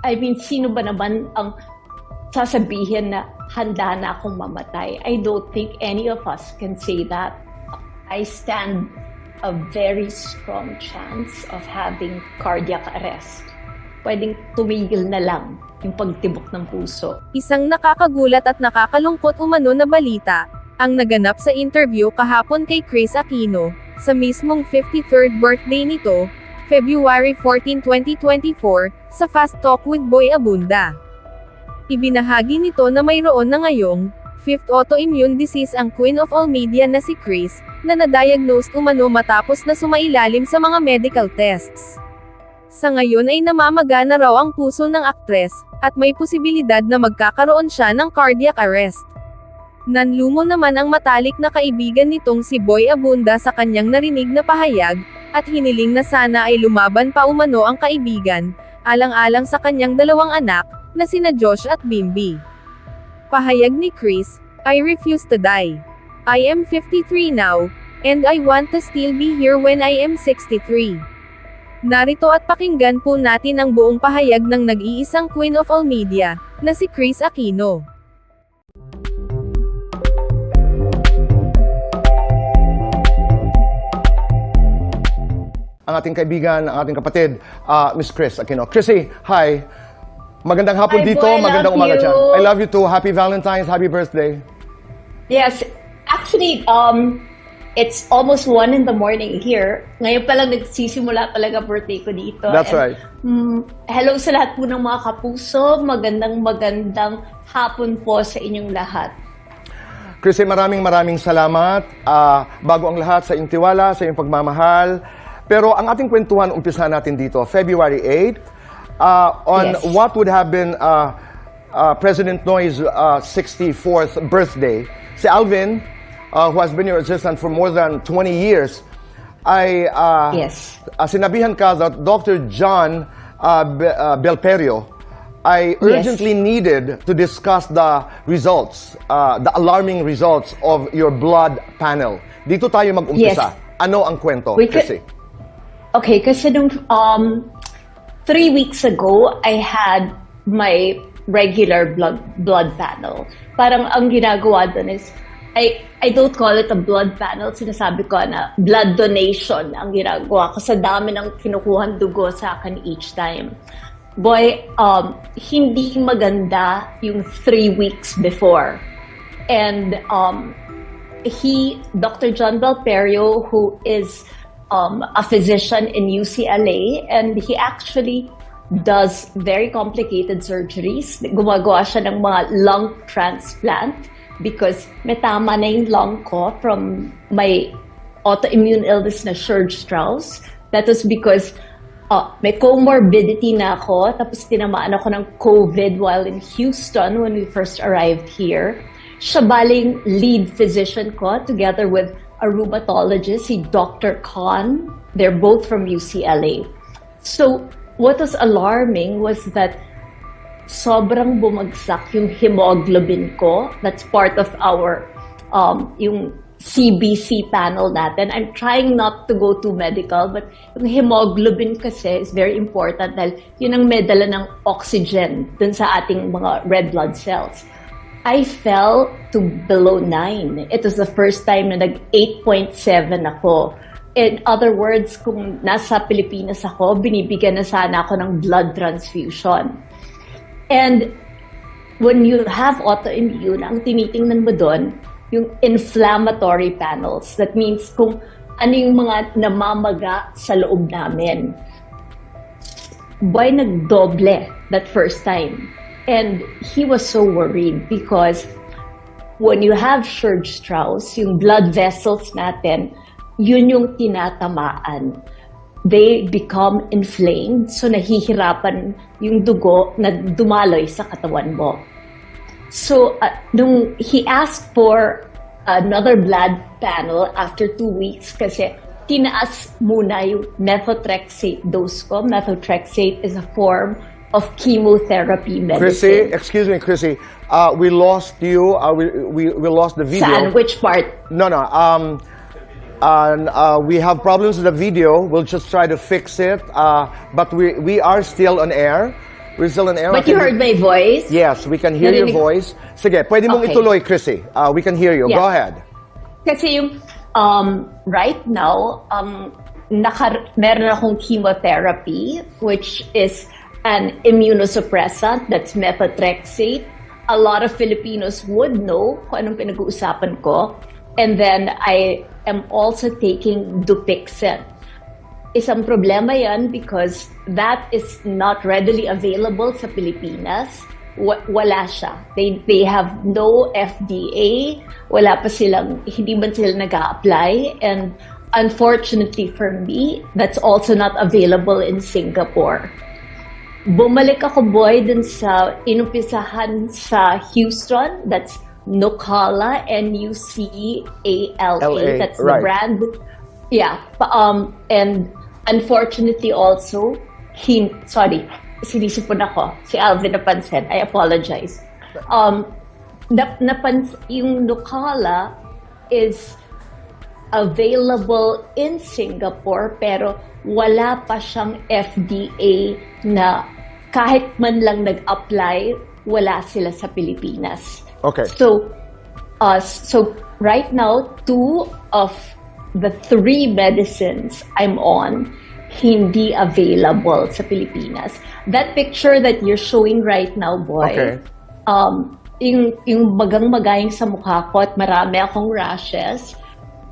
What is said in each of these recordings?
I mean, sino ba naman ang sasabihin na handa na akong mamatay? I don't think any of us can say that. I stand a very strong chance of having cardiac arrest. Pwedeng tumigil na lang yung pagtibok ng puso. Isang nakakagulat at nakakalungkot umano na balita ang naganap sa interview kahapon kay Kris Aquino, sa mismong 53rd birthday nito, February 14, 2024, sa Fast Talk with Boy Abunda. Ibinahagi nito na mayroon na ngayong 5th autoimmune disease ang Queen of all media na si Kris, na na-diagnosed umano matapos na sumailalim sa mga medical tests. Sa ngayon ay namamaga na raw ang puso ng aktres, at may posibilidad na magkakaroon siya ng cardiac arrest. Nanlumo naman ang matalik na kaibigan nitong si Boy Abunda sa kanyang narinig na pahayag, at hiniling na sana ay lumaban pa umano ang kaibigan, alang-alang sa kanyang dalawang anak, na sina Josh at Bimbi. Pahayag ni Kris, "I refuse to die. I am 53 now, and I want to still be here when I am 63. Narito at pakinggan po natin ang buong pahayag ng nag-iisang Queen of all media, na si Kris Aquino. Ang ating kaibigan, ang ating kapatid, Miss Kris Aquino. Chrissy, hi. Magandang hapon Hi, dito, boy, magandang love umaga you. dyan. I love you too. Happy Valentine's, happy birthday. Yes, actually, it's almost 1 in the morning here. Ngayon pa lang nagsisimula talaga birthday ko dito. That's right. Hello sa lahat po ng mga kapuso. Magandang hapon po sa inyong lahat. Chrissy, maraming salamat. Bago ang lahat, sa iyong tiwala, sa iyong pagmamahal. Pero ang ating kwentuhan, umpisa natin dito, February 8, on Yes. what would have been President Noy's 64th birthday. Si Alvin, who has been your assistant for more than 20 years, ay Yes. Sinabihan ka that Dr. John Belperio ay urgently needed to discuss the results, the alarming results of your blood panel. Dito tayo mag-umpisa. Yes. Ano ang kwento, We could- Chrissy? Okay, kasi nung 3 weeks ago, I had my regular blood panel. Parang ang ginagawa doon is, I don't call it a blood panel. Sinasabi ko na blood donation ang ginagawa ko sa dami ng kinukuhan dugo sa akin each time. Boy, hindi maganda yung 3 weeks before. And Dr. John Belperio, who is a physician in UCLA, and he actually does very complicated surgeries. Gumagawa siya ng mga lung transplant because may tama na yung lung ko from my autoimmune illness na Serge-Strauss. That was because may comorbidity na ako, tapos tinamaan ako ng COVID while in Houston when we first arrived here. Siya baling lead physician ko together with a rheumatologist, si Dr. Khan. They're both from UCLA. So, what was alarming was that sobrang bumagsak yung hemoglobin ko. That's part of our yung CBC panel natin. I'm trying not to go too medical, but yung hemoglobin kasi is very important dahil yun ang may dala ng oxygen dun sa ating mga red blood cells. I fell to below 9. It was the first time na nag-8.7 ako. In other words, kung nasa Pilipinas ako, binibigyan na sana ako ng blood transfusion. And when you have autoimmune, ang tinitingnan mo doon, yung inflammatory panels. That means kung ano yung mga namamaga sa loob namin. Boy, nagdoble that first time. And he was so worried because when you have Serge-Strauss, yung blood vessels natin, yun yung tinatamaan. They become inflamed, so nahihirapan yung dugo na dumaloy sa katawan mo. So, nung he asked for another blood panel after 2 weeks kasi tinaas muna yung methotrexate dose ko. Methotrexate is a form of chemotherapy medicine. Chrissy, excuse me, Chrissy. We lost you. We lost the video. Saan? Which part? No. We have problems with the video. We'll just try to fix it. But we are still on air. We're still on air. But you heard my voice? Yes, we can hear your Narinig- voice. Sige, pwede mong Okay. ituloy, Chrissy. We can hear you. Yeah. Go ahead. Kasi yung right now, meron akong chemotherapy, which is an immunosuppressant, that's methotrexate. A lot of Filipinos would know kung anong pinag-uusapan ko. And then I am also taking Dupixent. Isang problema yan because that is not readily available sa Pilipinas. Wala siya. They have no FDA. Wala pa silang, hindi man sila nag-a-apply. And unfortunately for me, that's also not available in Singapore. Bumalik ako, boy, dun sa inumpisahan sa Houston. That's Nucala, Nucala. That's the right. brand. Yeah. And unfortunately also, sinisipon ako. Si Alvin napansin. I apologize. Yung Nucala is available in Singapore pero wala pa siyang FDA na kahit man lang nag-apply, wala sila sa Pilipinas. Okay. So right now, 2 of the 3 medicines I'm on hindi available sa Pilipinas. That picture that you're showing right now, boy, Okay. yung magang-magayang sa mukha ko at marami akong rashes,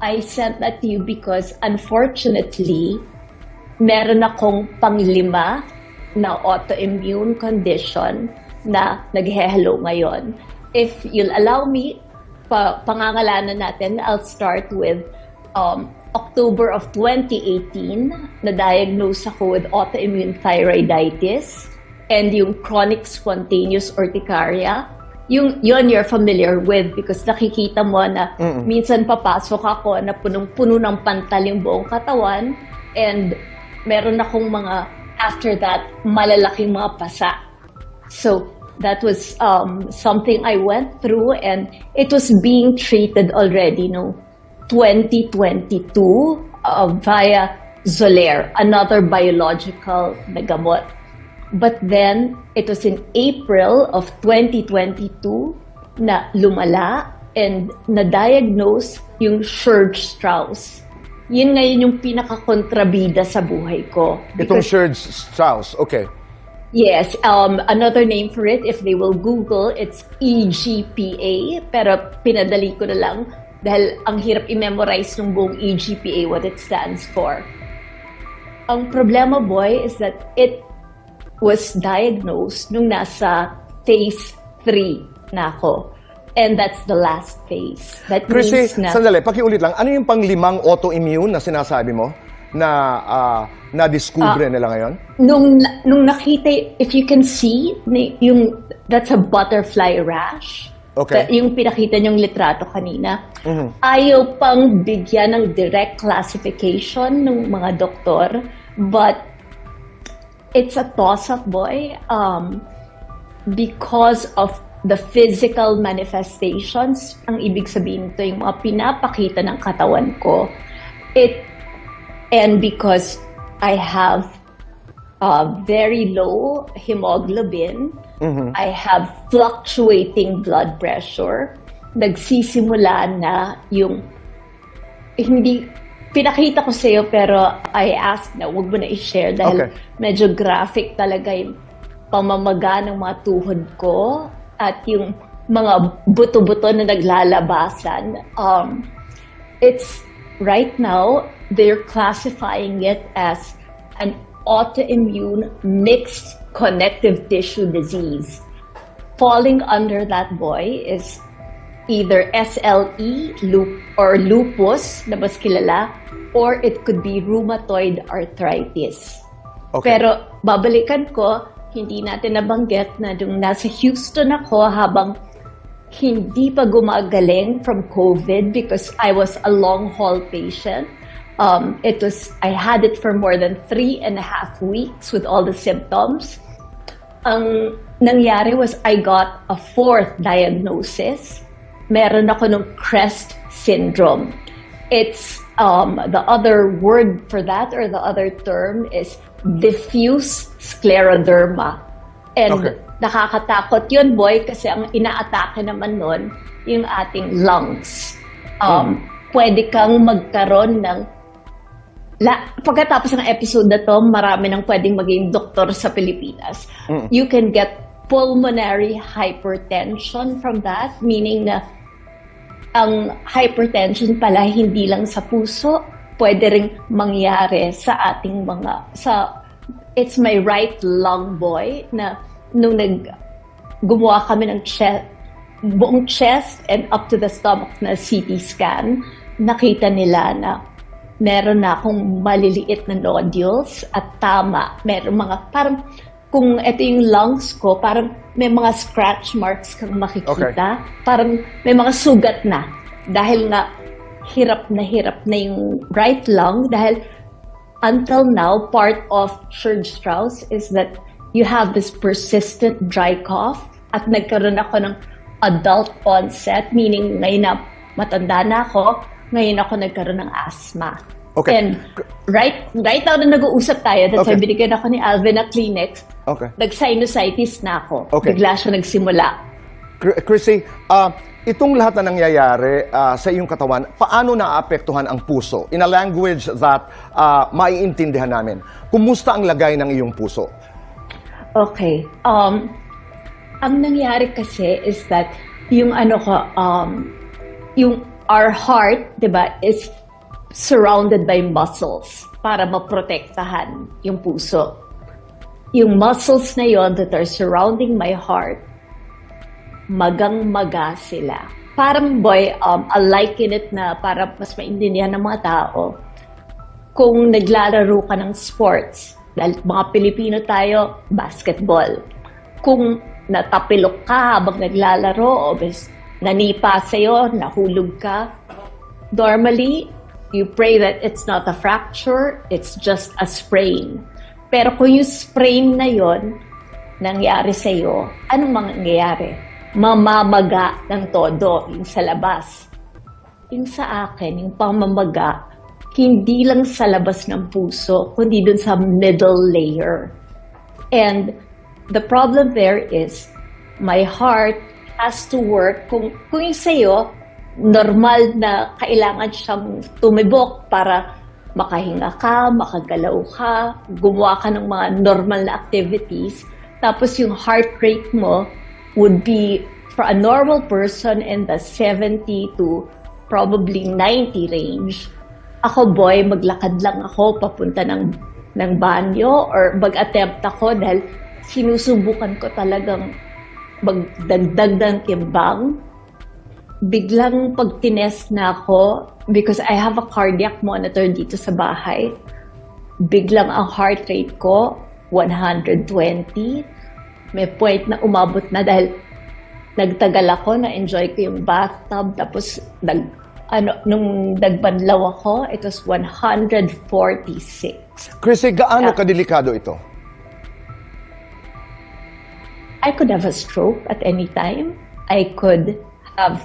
I sent that to you because unfortunately, meron akong pang-5 na autoimmune condition na nag-hello ngayon. If you'll allow me, pangangalanan natin, I'll start with October of 2018, na-diagnose ako with autoimmune thyroiditis and yung chronic spontaneous urticaria. Yun you're familiar with because nakikita mo na minsan papasok ako na punong-puno ng pantal yung buong katawan and meron akong mga, after that, malalaking mga pasa. So, that was something I went through and it was being treated already, 2022 via Xolair, another biological na gamot. But then, it was in April of 2022 na lumala and na-diagnose yung Serge-Strauss. Yun ngayon yung pinaka-kontrabida sa buhay ko. Itong Serge-Strauss, okay. Yes, another name for it, if they will Google, it's EGPA, pero pinadali ko na lang dahil ang hirap i-memorize ng buong EGPA, what it stands for. Ang problema, boy, is that it was diagnosed nung nasa phase 3 na ako. And that's the last phase. That Chrissy, means na... sandali, pakiulit lang. Ano yung pang-5 autoimmune na sinasabi mo na na-discover nila ngayon? Nung nakita, if you can see, that's a butterfly rash. Okay. Yung pinakita niyong litrato kanina. Ayaw pang bigyan ng direct classification ng mga doktor, but it's a toss-up, boy, because of the physical manifestations. Ang ibig sabihin nito, yung mga pinapakita ng katawan ko. And because I have very low hemoglobin, I have fluctuating blood pressure, nagsisimula na yung, hindi, pinakita ko sa'yo pero I asked na huwag mo na i-share dahil medyo graphic talaga yung pamamaga ng mga tuhod ko at yung mga buto-buto na naglalabasan. It's right now, they're classifying it as an autoimmune mixed connective tissue disease. Falling under that, boy, is either SLE or lupus, na mas kilala, or it could be rheumatoid arthritis. Okay. Pero babalikan ko, hindi natin nabanggit na nung nasa Houston ako habang hindi pa gumagaling from COVID because I was a long-haul patient. I had it for more than 3.5 weeks with all the symptoms. Ang nangyari was I got a 4th diagnosis. Meron ako ng CREST syndrome. It's the other word for that or the other term is diffuse scleroderma. And Okay. nakakatakot yun, boy, kasi ang inaatake naman nun, yung ating lungs. Pwede kang magkaroon ng pagkatapos ng episode na to, marami nang pwedeng maging doktor sa Pilipinas. You can get pulmonary hypertension from that, meaning na ang hypertension pala hindi lang sa puso, pwede ring mangyari sa ating it's my right lung, boy, na nung gumawa kami ng buong chest and up to the stomach na CT scan, nakita nila na meron na akong maliliit na nodules at meron parang kung ito yung lungs ko, parang may mga scratch marks kang makikita. Okay. Parang may mga sugat na. Dahil nga, hirap na yung right lung. Dahil until now, part of Serge-Strauss is that you have this persistent dry cough at nagkaroon ako ng adult onset, meaning ngayon na matanda na ako, ngayon ako nagkaroon ng asthma. Okay. And right now na nag-uusap tayo, that's why binigyan ako ni Alvin na Kleenex, nag-sinusitis na ako. Okay. Bigla siya nagsimula. Chrissy, itong lahat na nangyayari sa iyong katawan, paano naaapektuhan ang puso? In a language that maiintindihan namin. Kumusta ang lagay ng iyong puso? Okay. Ang nangyari kasi is that yung yung our heart, 'di ba, is surrounded by muscles para maprotektahan yung puso. Yung muscles na yon that are surrounding my heart, magang-maga sila. Parang, boy, I'll liken it na para mas maintindihan ng mga tao. Kung naglalaro ka ng sports, dahil mga Pilipino tayo, basketball. Kung natapilok ka habang naglalaro, o nanipa sa'yo, nahulog ka, normally, you pray that it's not a fracture, it's just a sprain. Pero kung yung sprain na yon nangyari sa'yo, anong mangyayari? Mamamaga ng todo, yung sa labas. Yung sa akin, yung pamamaga, hindi lang sa labas ng puso, kundi dun sa middle layer. And the problem there is, my heart has to work, kung yung sa'yo, normal na kailangan siyang tumibok para makahinga ka, makagalaw ka, gumawa ka ng mga normal na activities. Tapos yung heart rate mo would be, for a normal person, in the 70 to probably 90 range. Ako, boy, maglakad lang ako papunta ng banyo or mag-attempt ako dahil sinusubukan ko talagang magdagdag ng timbang. Biglang pag tinest na ako, because I have a cardiac monitor dito sa bahay, biglang ang heart rate ko, 120. May point na umabot na dahil nagtagal ako, na-enjoy ko yung bathtub, tapos nung nagbanlaw ako, it was 146. Chrissy, gaano kadelikado ito? I could have a stroke at any time. I could have...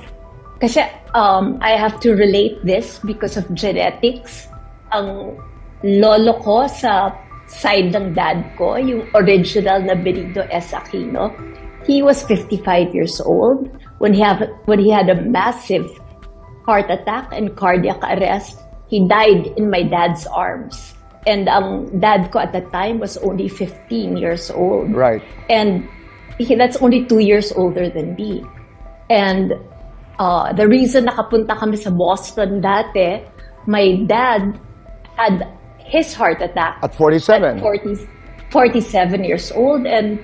Kasi I have to relate this because of genetics. Ang lolo ko sa side ng dad ko, yung original na Benigno S. Aquino, he was 55 years old when he had a massive heart attack and cardiac arrest. He died in my dad's arms. And ang dad ko at that time was only 15 years old. Right. And that's only 2 years older than me. And the reason nakapunta kami sa Boston dati, my dad had his heart attack At 47. at 47 years old, and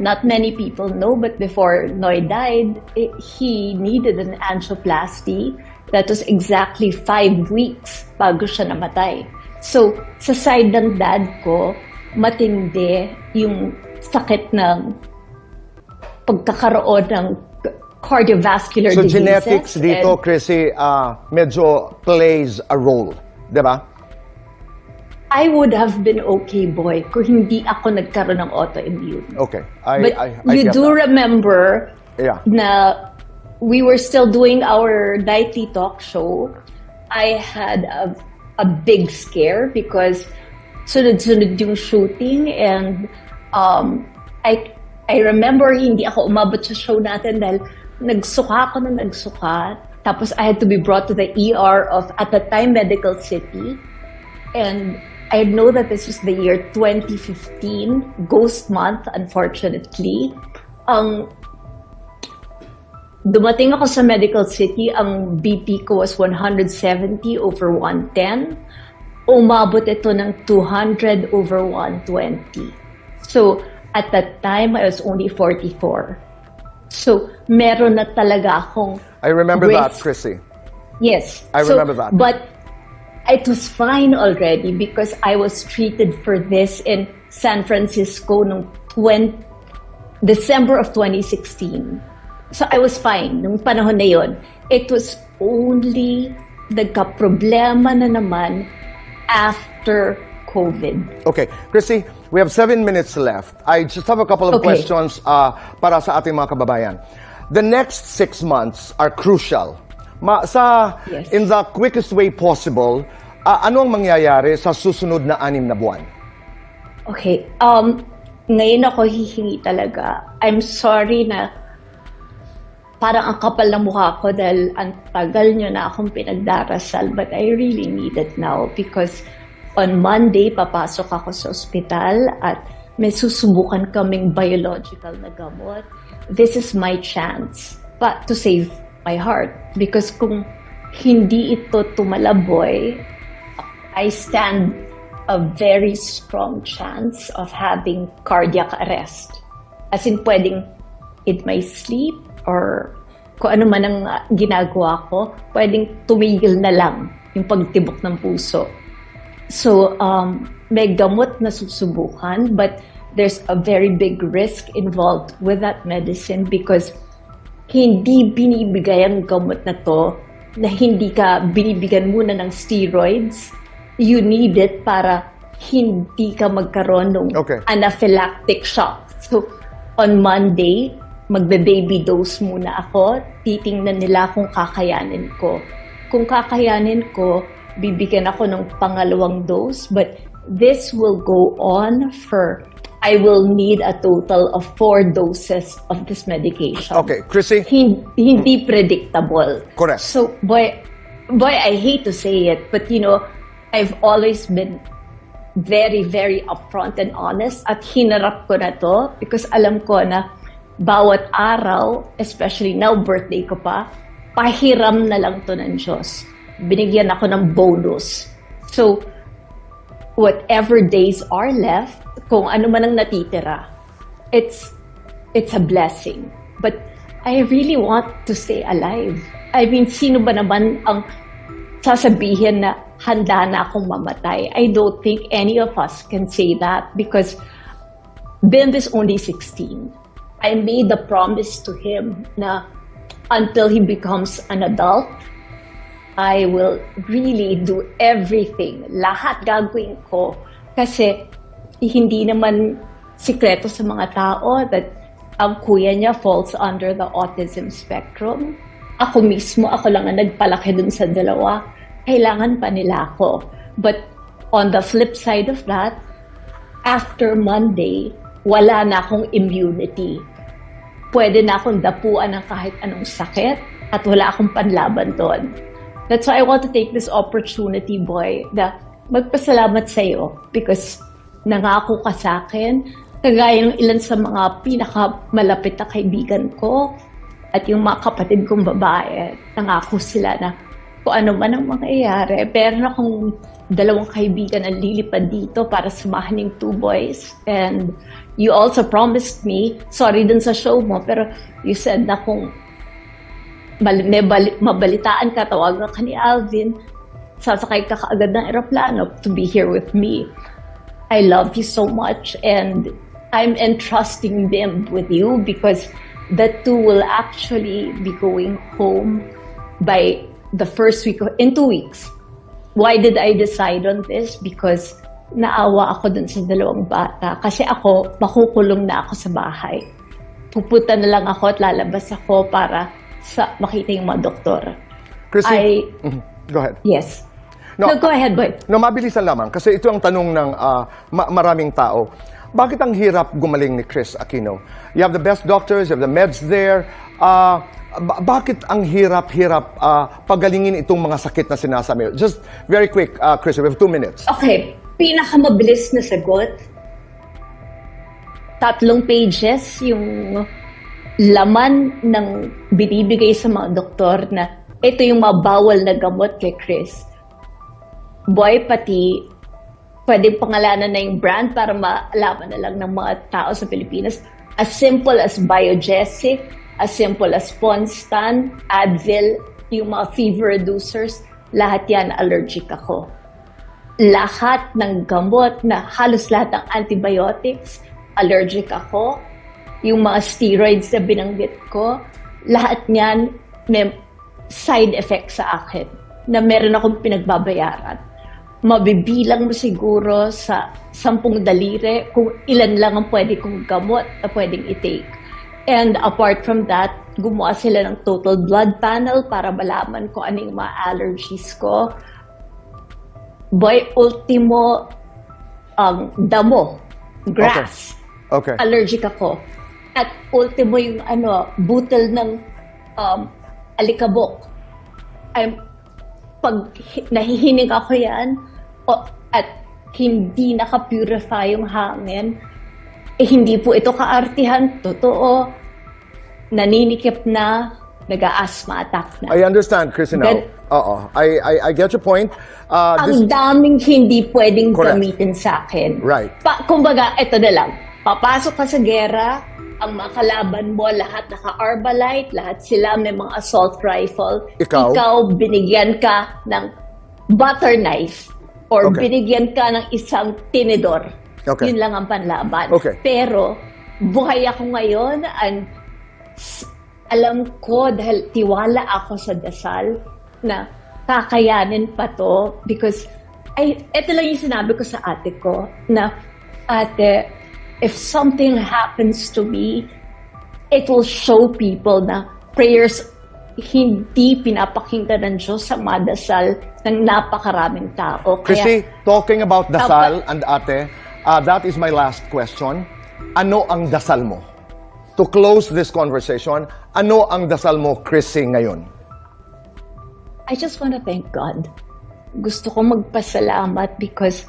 not many people know, but before Noy died, he needed an angioplasty that was exactly 5 weeks bago siya namatay. So, sa side ng dad ko, matindi yung sakit ng pagkakaroon ng cardiovascular So diseases. genetics dito, Chrissy, medyo plays a role, di ba? I would have been okay, boy, kung hindi ako nagkaroon ng autoimmune. Okay. But I you get do that. remember Yeah. na we were still doing our nightly talk show. I had a big scare because sunod-sunod yung shooting, and I remember hindi ako umabot sa show natin dahil nagsuka ako na nagsuka. Tapos I had to be brought to the ER of, at the time, Medical City. And I know that this was the year 2015, ghost month, unfortunately. Dumating ako sa Medical City, ang BP ko was 170/110. Umabot ito ng 200/120. So, at that time, I was only 44. So, meron na talaga akong I remember that, risk. Chrissy. Yes. I remember that. But it was fine already because I was treated for this in San Francisco noong December of 2016. So I was fine nung panahon na yon. It was only nagka-problema na naman after COVID. Okay, Chrissy, we have 7 minutes left. I just have a couple of Okay. questions para sa ating mga kababayan. The next 6 months are crucial. Yes. In the quickest way possible, ano ang mangyayari sa susunod na 6 na buwan? Okay, ngayon ako hihingi talaga. I'm sorry na parang ang kapal ng mukha ko dahil ang tagal nyo na akong pinagdarasal, but I really need it now because on Monday, papasok ako sa ospital at may susubukan kaming biological na gamot. This is my chance to save my heart because kung hindi ito tumalaboy, I stand a very strong chance of having cardiac arrest. As in, pwedeng in my sleep or kung ano man ang ginagawa ko, pwedeng tumigil na lang yung pagtibok ng puso. So, may gamot na susubukan, but there's a very big risk involved with that medicine because hindi binibigay ang gamot na to na hindi ka binibigyan muna ng steroids. You need it para hindi ka magkaroon ng anaphylactic shock. So, on Monday, magbe-baby dose muna ako. Titingnan nila kung kakayanin ko. Kung kakayanin ko, bibigyan ako ng pangalawang dose. But this will go on for, I will need a total of 4 doses of this medication. Okay, Chrissy? Hindi predictable. Correct. So, boy, I hate to say it, but you know, I've always been very, very upfront and honest at hinarap ko na to because alam ko na bawat araw, especially now, birthday ko pa, pahiram na lang to ng Diyos. Binigyan ako ng bonus. So, whatever days are left, kung ano man ang natitira, it's a blessing. But I really want to stay alive. I mean, sino ba naman ang sasabihin na handa na akong mamatay? I don't think any of us can say that because Ben is only 16. I made the promise to him na until he becomes an adult, I will really do everything. Lahat gagawin ko. Kasi hindi naman sikreto sa mga tao that ang kuya niya falls under the autism spectrum. Ako mismo, ako lang ang nagpalaki dun sa dalawa. Kailangan pa nila ako. But on the flip side of that, after Monday, wala na akong immunity. Pwede na akong dapuan ng kahit anong sakit at wala akong panlaban doon. That's why I want to take this opportunity, boy, na magpasalamat sa iyo because nangako ka sa akin, kagaya ng ilan sa mga pinakamalapit na kaibigan ko at yung mga kapatid kong babae, nangako sila na kung ano man ang mangyayari. Pero akong 2 kaibigan na lilipad dito para samahan yung 2 boys. And you also promised me, sorry dun sa show mo, pero you said na kung mabalitaan ka, tawagan ka ni Alvin, sasakay ka kaagad ng eroplano to be here with me. I love you so much and I'm entrusting them with you because the 2 will actually be going home by the first week, in 2 weeks. Why did I decide on this? Because naawa ako dun sa 2 bata. Kasi ako, makukulong na ako sa bahay. Pupunta na lang ako at lalabas ako para makita yung mga doktor. Chrissy, go ahead. Yes. No, go ahead, boy. No, mabilisan lamang kasi ito ang tanong ng maraming tao. bakit ang hirap gumaling ni Kris Aquino? You have the best doctors, you have the meds there. Bakit ang hirap-hirap pagalingin itong mga sakit na sinasabi? Just very quick, Kris, we have 2 minutes. Okay, pinakamabilis na sagot. 3 pages yung laman ng binibigay sa mga doktor na ito yung mabawal na gamot kay Kris. Boy, pati pwedeng pangalanan na yung brand para malaman na lang ng mga tao sa Pilipinas. As simple as Biogesic, as simple as Ponstan, Advil, yung mga fever reducers, lahat yan allergic ako. Lahat ng gamot na halos lahat ng antibiotics, allergic ako. Yung mga steroids na binanggit ko, lahat niyan may side effect sa akin na meron akong pinagbabayaran. Mabibilang mo siguro sa 10 daliri kung ilan lang ang pwede kong gamot na pwedeng i-take. And apart from that, gumawa sila ng total blood panel para malaman ko ano yung mga allergies ko. Boy, ultimo, damo, grass. Okay. Allergic ako. At ultimo yung butil ng alikabok. Pag nahihinig ako yan, at hindi naka-purify yung hangin, hindi po ito kaartihan, totoo, naninikip na, nag-a-asthma attack na. I understand, Kris. I get your point. Ang daming hindi pwedeng Correct. gamitin sa akin. Right. Kumbaga, ito na lang, papasok ka sa gera, ang mga kalaban mo, lahat naka-arbalite, lahat sila may mga assault rifle. Ikaw binigyan ka ng butter knife or binigyan ka ng isang tinidor. Okay. Yun lang ang panlaban. Okay. Pero, buhay ako ngayon and alam ko dahil tiwala ako sa dasal na kakayanin pa to because ito lang yung sinabi ko sa ate ko na, ate, if something happens to me, it will show people na prayers hindi pinapakinggan ng Diyos sa madasal ng napakaraming tao. Chrissy, talking about dasal and ate, that is my last question. Ano ang dasal mo? To close this conversation, ano ang dasal mo, Chrissy, ngayon? I just want to thank God. Gusto ko magpasalamat because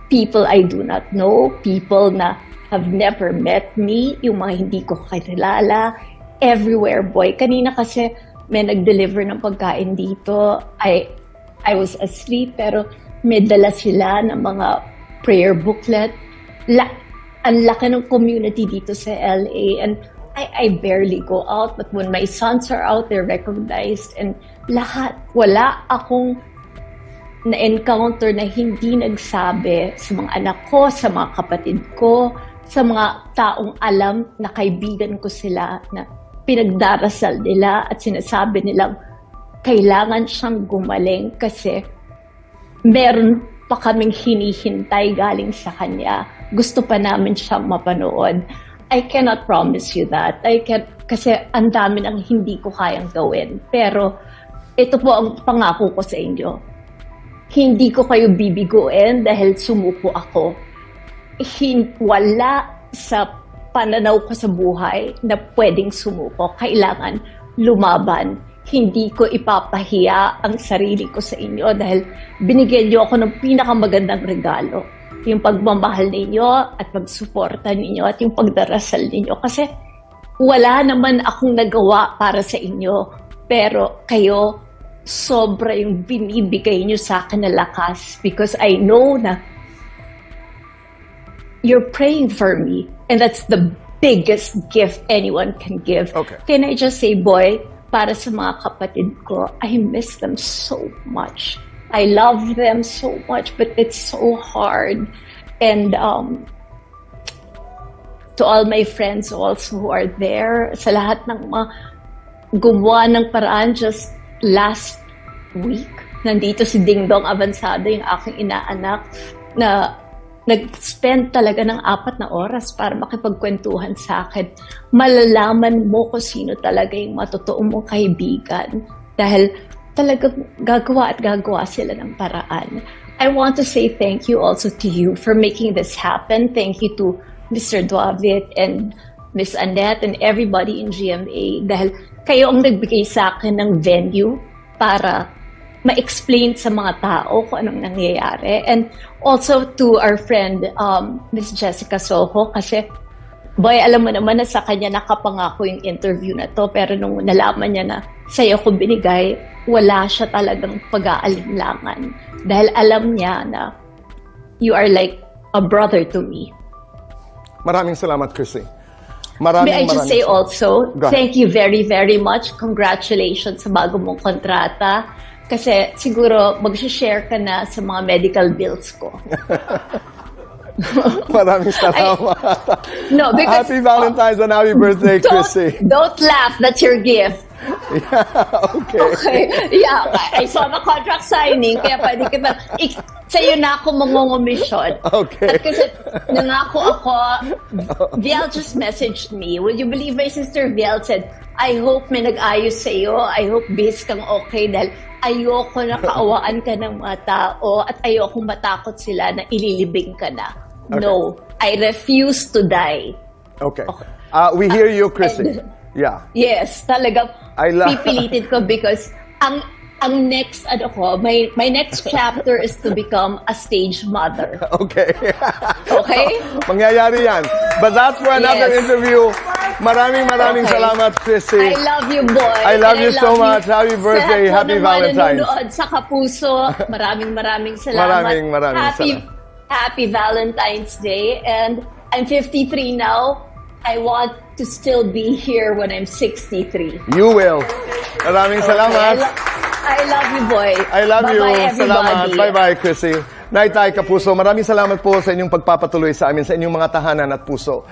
people I do not know, people na have never met me, yung mga hindi ko kakilala, everywhere, boy. Kanina kasi may nag-deliver ng pagkain dito. I was asleep, pero may dala sila ng mga prayer booklet. Ang laki ng community dito sa LA, and I barely go out, but when my sons are out, they're recognized, and lahat, wala akong na-encounter na hindi nagsabi sa mga anak ko, sa mga kapatid ko, sa mga taong alam na kaibigan ko sila, na pinagdarasal nila at sinasabi nilang kailangan siyang gumaling kasi meron pa kaming hinihintay galing sa kanya. Gusto pa namin siyang mapanood. I cannot promise you that. Kasi ang dami ng hindi ko kayang gawin. Pero ito po ang pangako ko sa inyo. Hindi ko kayo bibiguin dahil sumuko ako. Wala sa pananaw ko sa buhay na pwedeng sumuko. Kailangan lumaban. Hindi ko ipapahiya ang sarili ko sa inyo dahil binigyan niyo ako ng pinakamagandang regalo. Yung pagmamahal ninyo at pagsuporta ninyo at yung pagdarasal ninyo. Kasi wala naman akong nagawa para sa inyo. Pero kayo, sobra yung binibigay niyo sa akin na lakas because I know na you're praying for me. And that's the biggest gift anyone can give. Okay. Can I just say, boy, para sa mga kapatid ko, I miss them so much. I love them so much, but it's so hard. And to all my friends also who are there, sa lahat ng mga gumawa ng paraan, just last week, nandito si Dingdong Avansado, yung aking inaanak, na nag-spend talaga ng 4 na oras para makipagkwentuhan sa akin. Malalaman mo kung sino talaga yung matotoong mong kaibigan. Dahil talagang gagawa at gagawa sila ng paraan. I want to say thank you also to you for making this happen. Thank you to Mr. Duavit and Miss Annette and everybody in GMA dahil kayo ang nagbigay sa akin ng venue para ma-explain sa mga tao kung anong nangyayari. And also to our friend, Miss Jessica Soho, kasi boy, alam mo naman na sa kanya nakapangako yung interview na to, pero nung nalaman niya na sa'yo ko binigay, wala siya talagang pag-aalinlangan. Dahil alam niya na you are like a brother to me. Maraming salamat, Chrissy. May I just say also, Go ahead. thank you very, very much. Congratulations sa bago mong kontrata. Kasi siguro mag-share ka na sa mga medical bills ko. Maraming salamat. No, because Happy Valentine's and happy birthday, Chrissy. don't laugh. That's your gift. Okay. Okay. Yeah, I saw the contract signing, kaya pwede kita, sa'yo na ako mangungumisyon. Okay. At kasi nangako ako, Viel just messaged me. Would you believe my sister Viel said, I hope may nag-ayos sa'yo. I hope bis kang okay dahil ayoko na kaawaan ka ng mga tao at ayoko matakot sila na ililibing ka na. Okay. No, I refuse to die. Okay. We hear you, Chrissy. Yeah. Yes, talagang I love- pipilitin ko because ang next my next chapter is to become a stage mother. Okay. Okay? Mangyayari yan. But that's for another Yes. interview. Maraming Okay. salamat, Chrissy. I love you, boy. I love And you so much. Happy birthday. Sa lahat Happy po naman Valentine's. nanonood sa Kapuso, maraming salamat. Maraming Happy Valentine's Day. And I'm 53 now. I want to still be here when I'm 63. You will. Maraming salamat. I love you, boy. I love you. Bye-bye, everybody. Salamat. Bye-bye, Chrissy. Naitay Kapuso, maraming salamat po sa inyong pagpapatuloy sa amin, sa inyong mga tahanan at puso.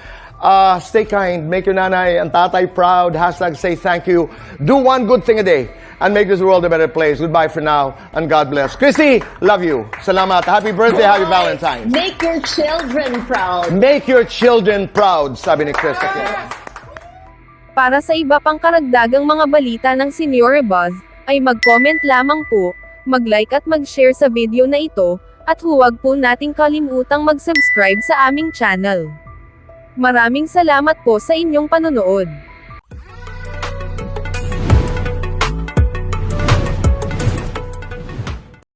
Stay kind, make your nanay and tatay proud, #say thank you. Do one good thing a day and make this world a better place. Goodbye for now and God bless. Chrissy, love you. Salamat. Happy birthday, happy Valentine's. Make your children proud. Make your children proud, sabi ni Kris Aquino. Para sa iba pang karagdagang mga balita ng Senyora Buzz, ay mag-comment lamang po, mag-like at mag-share sa video na ito, at huwag po nating kalimutang mag-subscribe sa aming channel. Maraming salamat po sa inyong panonood.